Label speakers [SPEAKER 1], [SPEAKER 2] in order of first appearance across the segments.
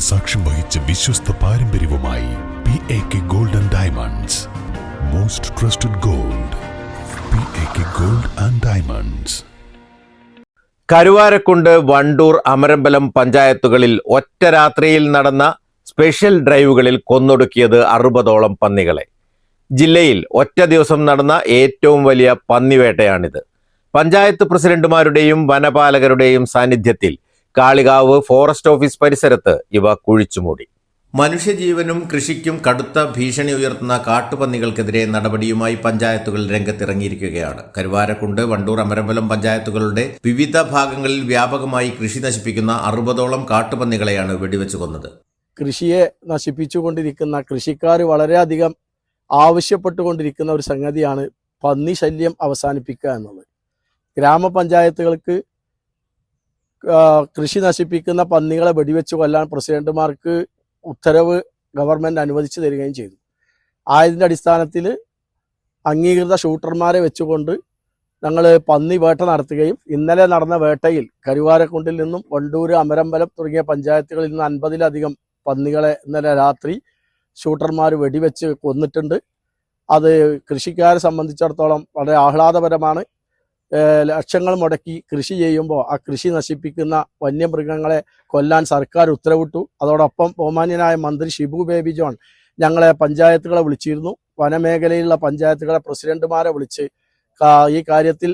[SPEAKER 1] സാക്ഷ്യം വഹിച്ച വിശ്വസ്ത പാരമ്പര്യവുമായി PAK Gold and Diamonds. Most trusted gold. PAK Gold and Diamonds.
[SPEAKER 2] Karuvarakundu, Wandoor, Amarambalam പഞ്ചായത്തുകളിൽ ഒറ്റ രാത്രിയിൽ നടന്ന സ്പെഷ്യൽ ഡ്രൈവുകളിൽ കൊന്നൊടുക്കിയത് 60ഓളം പന്നികളെ. ജില്ലയിൽ ഒറ്റ ദിവസം നടന്ന ഏറ്റവും വലിയ പന്നിവേട്ടയാണിത്. പഞ്ചായത്ത് പ്രസിഡന്റുമാരുടെയും വനപാലകരുടെയും സാന്നിധ്യത്തിൽ കാളികാവ് ഫോറസ്റ്റ് ഓഫീസ് പരിസരത്ത് ഇവ കുഴിച്ചുമൂടി. മനുഷ്യജീവനും കൃഷിക്കും കടുത്ത ഭീഷണി ഉയർത്തുന്ന കാട്ടുപന്നികൾക്കെതിരെ നടപടിയുമായി പഞ്ചായത്തുകൾ രംഗത്തിറങ്ങിയിരിക്കുകയാണ്. കരുവാരക്കുണ്ട്, വണ്ടൂർ, അമരമ്പലം പഞ്ചായത്തുകളുടെ വിവിധ ഭാഗങ്ങളിൽ വ്യാപകമായി കൃഷി നശിപ്പിക്കുന്ന 60ഓളം കാട്ടുപന്നികളെയാണ് വെടിവെച്ചു കൊന്നത്.
[SPEAKER 3] കൃഷിയെ നശിപ്പിച്ചുകൊണ്ടിരിക്കുന്ന കൃഷിക്കാർ വളരെയധികം ആവശ്യപ്പെട്ടുകൊണ്ടിരിക്കുന്ന ഒരു സംഗതിയാണ് പന്നി ശല്യം അവസാനിപ്പിക്കുക എന്നുള്ളത്. ഗ്രാമപഞ്ചായത്തുകൾക്ക് കൃഷി നശിപ്പിക്കുന്ന പന്നികളെ വെടിവെച്ച് കൊല്ലാൻ പ്രസിഡന്റുമാർക്ക് ഉത്തരവ് ഗവൺമെൻറ് അനുവദിച്ചു തരികയും ചെയ്തു. ആയതിൻ്റെ അടിസ്ഥാനത്തിൽ അംഗീകൃത ഷൂട്ടർമാരെ വെച്ചുകൊണ്ട് ഞങ്ങൾ പന്നി വേട്ട നടത്തുകയും ഇന്നലെ നടന്ന വേട്ടയിൽ കരുവാരക്കുണ്ടിൽ നിന്നും വണ്ടൂർ, അമരമ്പലം തുടങ്ങിയ പഞ്ചായത്തുകളിൽ നിന്ന് 50ലധികം പന്നികളെ ഇന്നലെ രാത്രി ഷൂട്ടർമാർ വെടിവെച്ച് കൊന്നിട്ടുണ്ട്. അത് കൃഷിക്കാരെ സംബന്ധിച്ചിടത്തോളം വളരെ ആഹ്ലാദപരമാണ്. ലക്ഷങ്ങൾ മുടക്കി കൃഷി ചെയ്യുമ്പോൾ ആ കൃഷി നശിപ്പിക്കുന്ന വന്യമൃഗങ്ങളെ കൊല്ലാൻ സർക്കാർ ഉത്തരവിട്ടു. അതോടൊപ്പം ബഹുമാന്യനായ മന്ത്രി ഷിബു ബേബി ജോൺ ഞങ്ങളെ പഞ്ചായത്തുകളെ വിളിച്ചിരുന്നു. വനമേഖലയിലുള്ള പഞ്ചായത്തുകളെ പ്രസിഡന്റുമാരെ വിളിച്ച് ഈ കാര്യത്തിൽ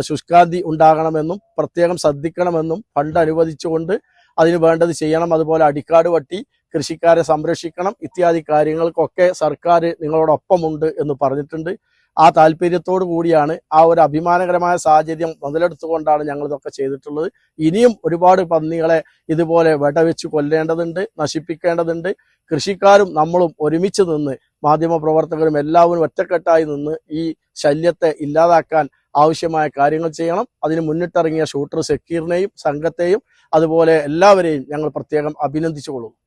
[SPEAKER 3] ശുഷ്കാന്തി ഉണ്ടാകണമെന്നും പ്രത്യേകം ശ്രദ്ധിക്കണമെന്നും ഫണ്ട് അനുവദിച്ചുകൊണ്ട് അതിന് വേണ്ടത് ചെയ്യണം, അതുപോലെ അടിക്കാട് വട്ടി കൃഷിക്കാരെ സംരക്ഷിക്കണം, ഇത്യാദി കാര്യങ്ങൾക്കൊക്കെ സർക്കാർ നിങ്ങളോടൊപ്പമുണ്ട് എന്ന് പറഞ്ഞിട്ടുണ്ട്. ആ താല്പര്യത്തോടു കൂടിയാണ്, ആ ഒരു അഭിമാനകരമായ സാഹചര്യം മുതലെടുത്തുകൊണ്ടാണ് ഞങ്ങൾ ഇതൊക്കെ ചെയ്തിട്ടുള്ളത്. ഇനിയും ഒരുപാട് പന്നികളെ ഇതുപോലെ വെടവെച്ച് കൊല്ലേണ്ടതുണ്ട്, നശിപ്പിക്കേണ്ടതുണ്ട്. കൃഷിക്കാരും നമ്മളും ഒരുമിച്ച് നിന്ന്, മാധ്യമപ്രവർത്തകരും എല്ലാവരും ഒറ്റക്കെട്ടായി നിന്ന് ഈ ശല്യത്തെ ഇല്ലാതാക്കാൻ ആവശ്യമായ കാര്യങ്ങൾ ചെയ്യണം. അതിന് മുന്നിട്ടിറങ്ങിയ ഷൂട്ടർ സക്കീറിനെയും സംഘത്തെയും അതുപോലെ എല്ലാവരെയും ഞങ്ങൾ പ്രത്യേകം അഭിനന്ദിച്ചുകൊള്ളുന്നു.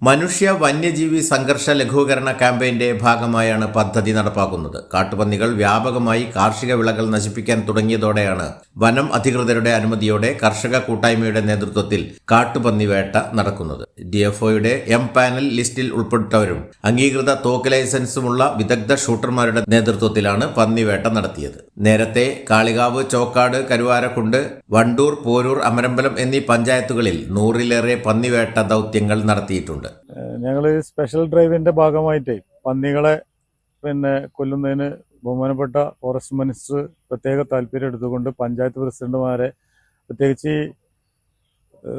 [SPEAKER 2] മനുഷ്യ വന്യജീവി സംഘർഷ ലഘൂകരണ ക്യാമ്പയിന്റെ ഭാഗമായാണ് പദ്ധതി നടപ്പാക്കുന്നത്. കാട്ടുപന്നികൾ വ്യാപകമായി കാർഷിക വിളകൾ നശിപ്പിക്കാൻ തുടങ്ങിയതോടെയാണ് വനം അധികൃതരുടെ അനുമതിയോടെ കർഷക കൂട്ടായ്മയുടെ നേതൃത്വത്തിൽ കാട്ടുപന്നി വേട്ട നടക്കുന്നത്. DFOയുടെ M പാനൽ ലിസ്റ്റിൽ ഉൾപ്പെട്ടവരും അംഗീകൃത തോക്ക് ലൈസൻസുമുള്ള വിദഗ്ധ ഷൂട്ടർമാരുടെ നേതൃത്വത്തിലാണ് പന്നിവേട്ട നടത്തിയത്. നേരത്തെ കാളികാവ്, ചോക്കാട്, കരുവാരക്കുണ്ട്, വണ്ടൂർ, പോരൂർ, അമരമ്പലം എന്നീ പഞ്ചായത്തുകളിൽ 100ലേറെ പന്നിവേട്ട ദൗത്യങ്ങൾ നടത്തിയിട്ടുണ്ട്.
[SPEAKER 4] ഞങ്ങൾ സ്പെഷ്യൽ ഡ്രൈവിന്റെ ഭാഗമായിട്ട് പന്നികളെ കൊല്ലുന്നതിന് ബഹുമാനപ്പെട്ട ഫോറസ്റ്റ് മിനിസ്റ്റർ പ്രത്യേക താല്പര്യം എടുത്തുകൊണ്ട് പഞ്ചായത്ത് പ്രസിഡന്റുമാരെ, പ്രത്യേകിച്ച്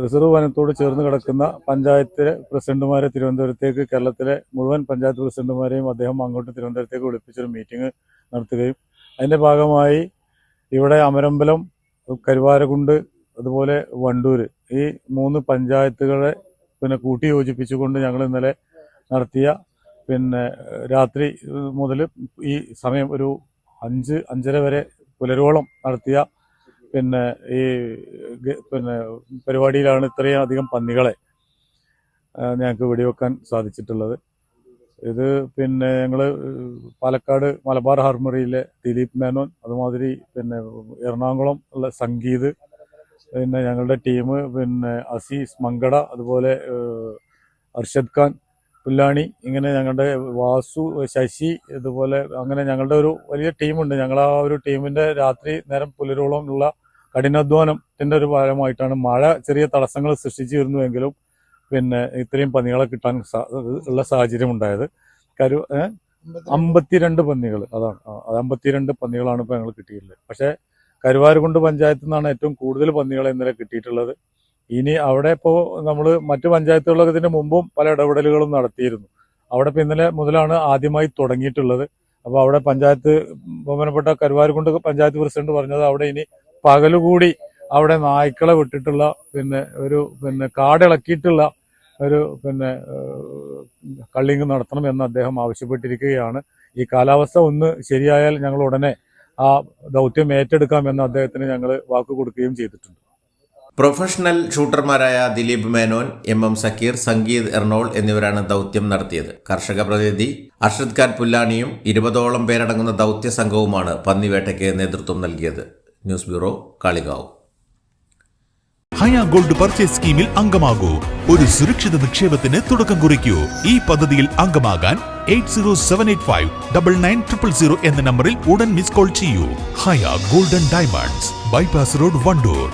[SPEAKER 4] റിസർവ് വനത്തോട് ചേർന്ന് കിടക്കുന്ന പഞ്ചായത്ത് പ്രസിഡന്റുമാരെ തിരുവനന്തപുരത്തേക്ക്, കേരളത്തിലെ മുഴുവൻ പഞ്ചായത്ത് പ്രസിഡന്റുമാരെയും അദ്ദേഹം അങ്ങോട്ട് തിരുവനന്തപുരത്തേക്ക് വിളിപ്പിച്ചൊരു മീറ്റിംഗ് നടത്തുകയും അതിന്റെ ഭാഗമായി ഇവിടെ അമരമ്പലം, കരുവാരക്കുണ്ട്, അതുപോലെ വണ്ടൂർ ഈ 3 പഞ്ചായത്തുകളെ കൂട്ടി യോജിപ്പിച്ചുകൊണ്ട് ഞങ്ങൾ ഇന്നലെ നടത്തിയ രാത്രി മുതൽ ഈ സമയം ഒരു 5-5:30 വരെ പുലരോളം നടത്തിയ ഈ പരിപാടിയിലാണ് ഇത്രയും അധികം പന്നികളെ ഞങ്ങൾക്ക് വെടിവെക്കാൻ സാധിച്ചിട്ടുള്ളത്. ഇത് ഞങ്ങൾ പാലക്കാട് മലബാർ ഹാർമറിയിലെ ദിലീപ് മേനോൻ, അതുമാതിരി എറണാകുളം ഉള്ള സംഗീത്, ഞങ്ങളുടെ ടീം അസീസ് മങ്കട, അതുപോലെ അർഷദ് ഖാൻ പുല്ലാണി, ഇങ്ങനെ ഞങ്ങളുടെ വാസു, ശശി, ഇതുപോലെ അങ്ങനെ ഞങ്ങളുടെ ഒരു വലിയ ടീമുണ്ട്. ഞങ്ങൾ ആ ഒരു ടീമിന്റെ രാത്രി നേരം പുലരോളം ഉള്ള കഠിനാധ്വാനത്തിന്റെ ഒരു ഭാഗമായിട്ടാണ് മഴ ചെറിയ തടസ്സങ്ങൾ സൃഷ്ടിച്ചിരുന്നുവെങ്കിലും ഇത്രയും പന്നികളെ കിട്ടാൻ ഉള്ള സാഹചര്യം ഉണ്ടായത്. 52 പന്നികൾ, അതാണ് 52 പന്നികളാണ് ഇപ്പോൾ ഞങ്ങൾ കിട്ടിയിട്ടുള്ളത്. പക്ഷേ കരുവാരക്കുണ്ട് പഞ്ചായത്തിൽ നിന്നാണ് ഏറ്റവും കൂടുതൽ പന്നികളെ ഇന്നലെ കിട്ടിയിട്ടുള്ളത്. ഇനി അവിടെ ഇപ്പോൾ നമ്മൾ മറ്റു പഞ്ചായത്തുകളൊക്കെ ഇതിന് മുമ്പും പല ഇടപെടലുകളും നടത്തിയിരുന്നു. അവിടെ ഇപ്പോൾ ഇന്നലെ മുതലാണ് ആദ്യമായി തുടങ്ങിയിട്ടുള്ളത്. അപ്പോൾ അവിടെ പഞ്ചായത്ത് ബഹുമാനപ്പെട്ട കരുവാരക്കുണ്ട് പഞ്ചായത്ത് പ്രസിഡന്റ് പറഞ്ഞത് അവിടെ ഇനി പകലുകൂടി അവിടെ നായ്ക്കളെ വിട്ടിട്ടുള്ള ഒരു കാടിളക്കിയിട്ടുള്ള ഒരു കള്ളിങ് നടത്തണം എന്ന് അദ്ദേഹം ആവശ്യപ്പെട്ടിരിക്കുകയാണ്. ഈ കാലാവസ്ഥ ഒന്ന് ശരിയായാൽ ഞങ്ങൾ ഉടനെ ആ ദൗത്യം ഏറ്റെടുക്കാമെന്ന് അദ്ദേഹത്തിന് ഞങ്ങൾ വാക്ക് കൊടുക്കുകയും ചെയ്തിട്ടുണ്ട്.
[SPEAKER 2] പ്രൊഫഷണൽ ഷൂട്ടർമാരായ ദിലീപ് മേനോൻ, MM സക്കീർ, സംഗീത് എർണോൾ എന്നിവരാണ് ദൗത്യം നടത്തിയത്. കർഷക പ്രതിനിധി അർഷദ് ഖാൻ പുല്ലാനിയും 20ഓളം പേരടങ്ങുന്ന ദൗത്യ സംഘവുമാണ് പന്നിവേട്ടയ്ക്ക് നേതൃത്വം നൽകിയത്. News bureau, Kalikavu.
[SPEAKER 1] Haya gold purchase സ്കീമിൽ അംഗമാകൂ. ഒരു സുരക്ഷിത നിക്ഷേപത്തിന് തുടക്കം കുറിക്കൂ. ഈ പദ്ധതിയിൽ അംഗമാകാൻ 8078599000 എന്ന നമ്പറിൽ ഉടൻ മിസ് കോൾ ചെയ്യൂ. Haya golden diamonds, bypass road, Wandoor.